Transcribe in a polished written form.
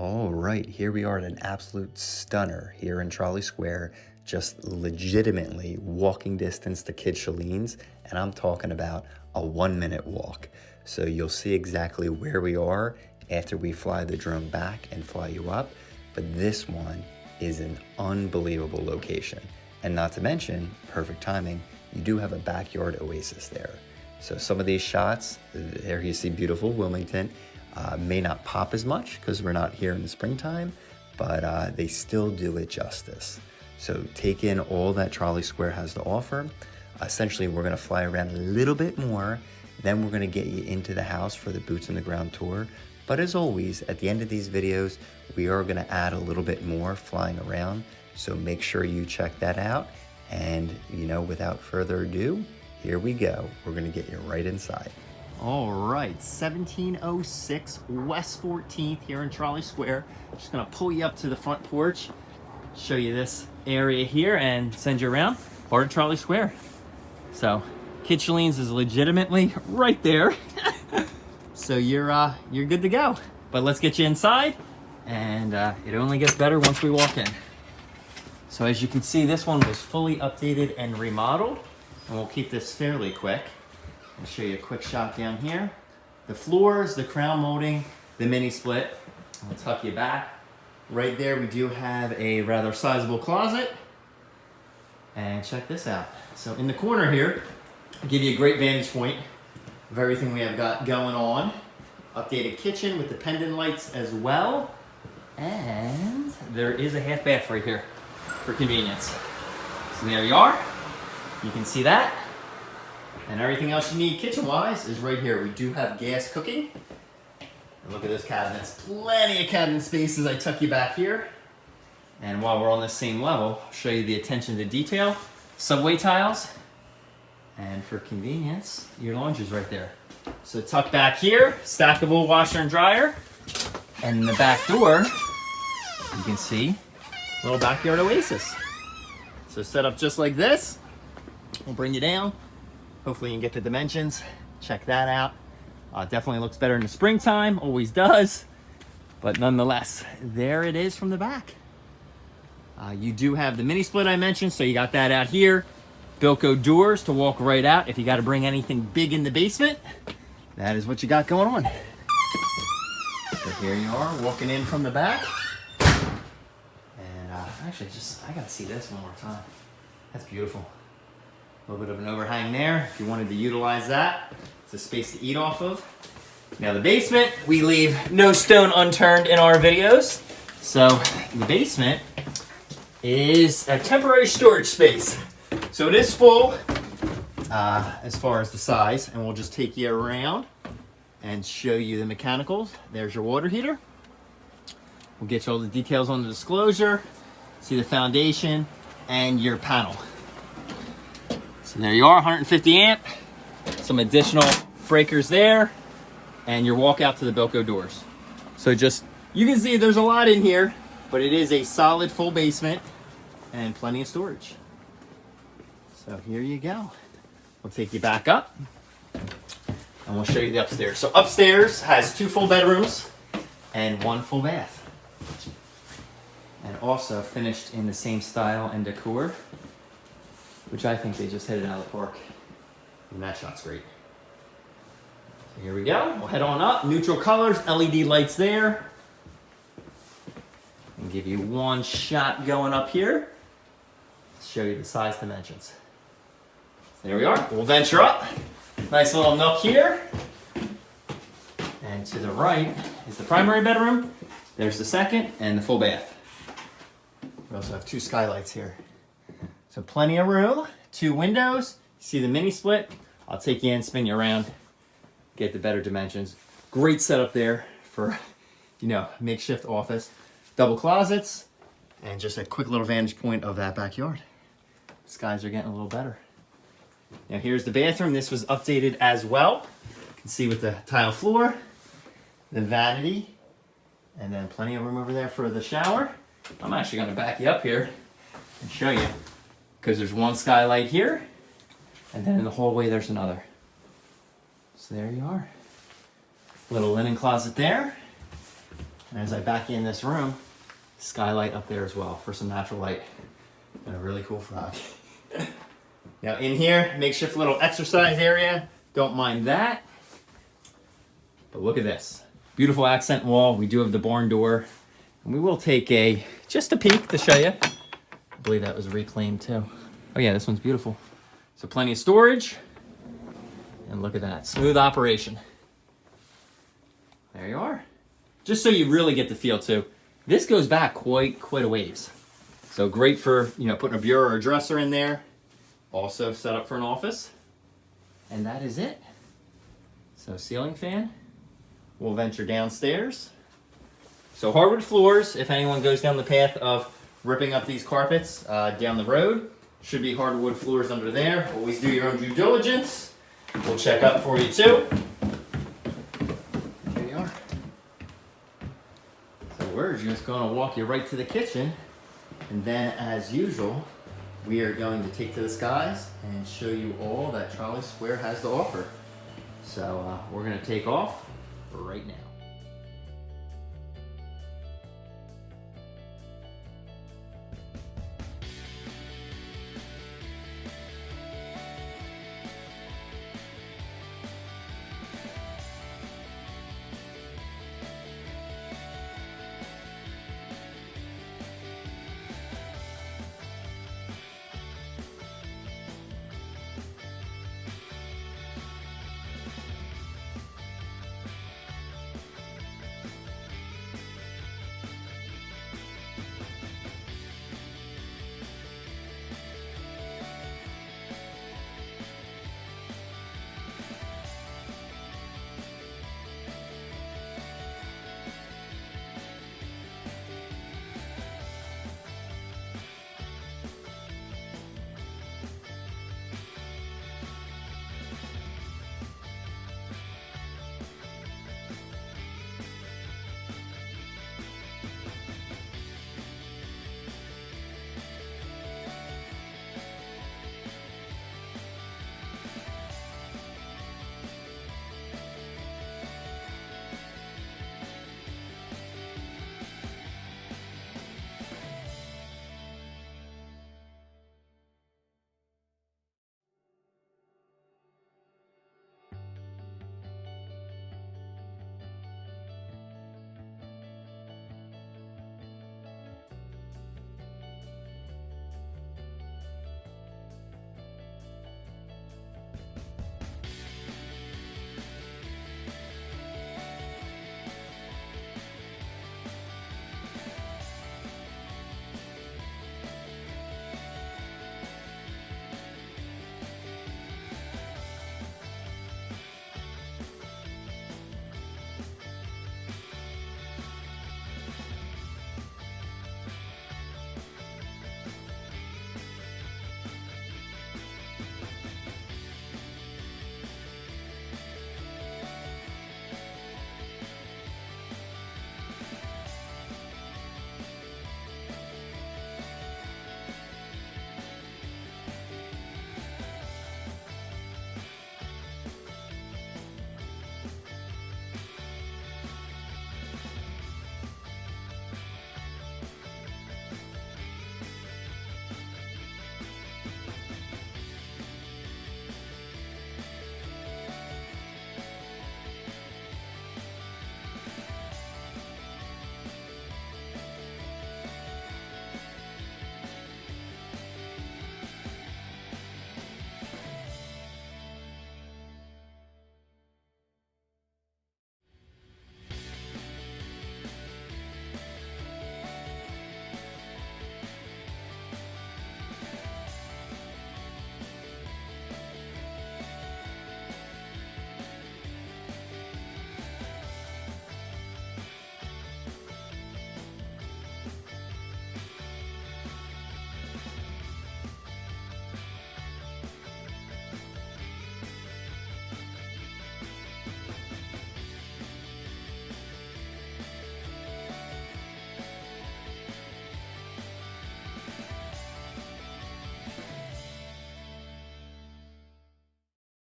All right, here we are at an absolute stunner here in Trolley Square, just legitimately walking distance to Kid Shalene's, and I'm talking about a 1-minute walk. So you'll see exactly where we are after we fly the drone back and fly you up, but this one is an unbelievable location. And not to mention, perfect timing, you do have a backyard oasis there. So some of these shots, there you see beautiful Wilmington, may not pop as much because we're not here in the springtime, but they still do it justice. So take in all that Trolley Square has to offer. Essentially, we're gonna fly around a little bit more, then we're gonna get you into the house for the boots on the ground tour. But as always, at the end of these videos, we are gonna add a little bit more flying around. So make sure you check that out. And without further ado, here we go. We're gonna get you right inside. All right, 1706 West 14th here in Trolley Square. Just gonna pull you up to the front porch, show you this area here and send you around part of Trolley Square. So Kid Shalene's is legitimately right there. So you're good to go. But let's get you inside, and it only gets better once we walk in. So as you can see, this one was fully updated and remodeled, and we'll keep this fairly quick. I'll show you a quick shot down here. The floors, the crown molding, the mini split. I'll tuck you back. Right there, we do have a rather sizable closet. And check this out. So in the corner here, I'll give you a great vantage point of everything we have got going on. Updated kitchen with the pendant lights as well. And there is a half bath right here for convenience. So there you are. You can see that. And everything else you need kitchen-wise is right here. We do have gas cooking. And look at those cabinets. Plenty of cabinet space as I tuck you back here. And while we're on the same level, I'll show you the attention to detail. Subway tiles. And for convenience, your laundry's right there. So tuck back here, stackable washer and dryer. And in the back door, you can see a little backyard oasis. So set up just like this. We'll bring you down. Hopefully you can get the dimensions. Check that out. Definitely looks better in the springtime, always does. But nonetheless, there it is from the back. You do have the mini split I mentioned, so you got that out here. Bilko doors to walk right out. If you got to bring anything big in the basement, that is what you got going on. So here you are, walking in from the back. And actually, I gotta see this one more time. That's beautiful. A little bit of an overhang there if you wanted to utilize that. It's a space to eat off of. Now the basement, we leave no stone unturned in our videos. So the basement is a temporary storage space. So it is full as far as the size, and we'll just take you around and show you the mechanicals. There's your water heater. We'll get you all the details on the disclosure, see the foundation, and your panel. So there you are, 150 amp, some additional breakers there, and your walk out to the Bilko doors. So you can see there's a lot in here, but it is a solid full basement and plenty of storage. So here you go. We'll take you back up and we'll show you the upstairs. So upstairs has 2 full bedrooms and 1 full bath. And also finished in the same style and decor, which I think they just hit it out of the park. And that shot's great. So here we go. We'll head on up. Neutral colors, LED lights there. And give you one shot going up here. Show you the size dimensions. So there we are. We'll venture up. Nice little nook here. And to the right is the primary bedroom. There's the second and the full bath. We also have 2 skylights here. So plenty of room, 2 windows. See the mini split? I'll take you in, spin you around, get the better dimensions. Great setup there for, makeshift office. Double closets, and just a quick little vantage point of that backyard. Skies are getting a little better. Now here's the bathroom. This was updated as well. You can see with the tile floor, the vanity, and then plenty of room over there for the shower. I'm actually gonna back you up here and show you, because there's 1 skylight here, and then in the hallway there's another. So there you are. Little linen closet there. And as I back in this room, skylight up there as well for some natural light. And a really cool frog. Now in here, makeshift little exercise area. Don't mind that. But look at this. Beautiful accent wall. We do have the barn door. And we will take just a peek to show you. I believe that was reclaimed too. Oh yeah, this one's beautiful. So plenty of storage. And look at that, smooth operation. There you are. Just so you really get the feel too. This goes back quite a ways. So great for, putting a bureau or a dresser in there. Also set up for an office. And that is it. So ceiling fan. We'll venture downstairs. So hardwood floors, if anyone goes down the path of ripping up these carpets down the road, should be hardwood floors under there. Always do your own due diligence. We'll check up for you too. There you are. So we're just going to walk you right to the kitchen. And then as usual, we are going to take to the skies and show you all that Trolley Square has to offer. So we're going to take off right now.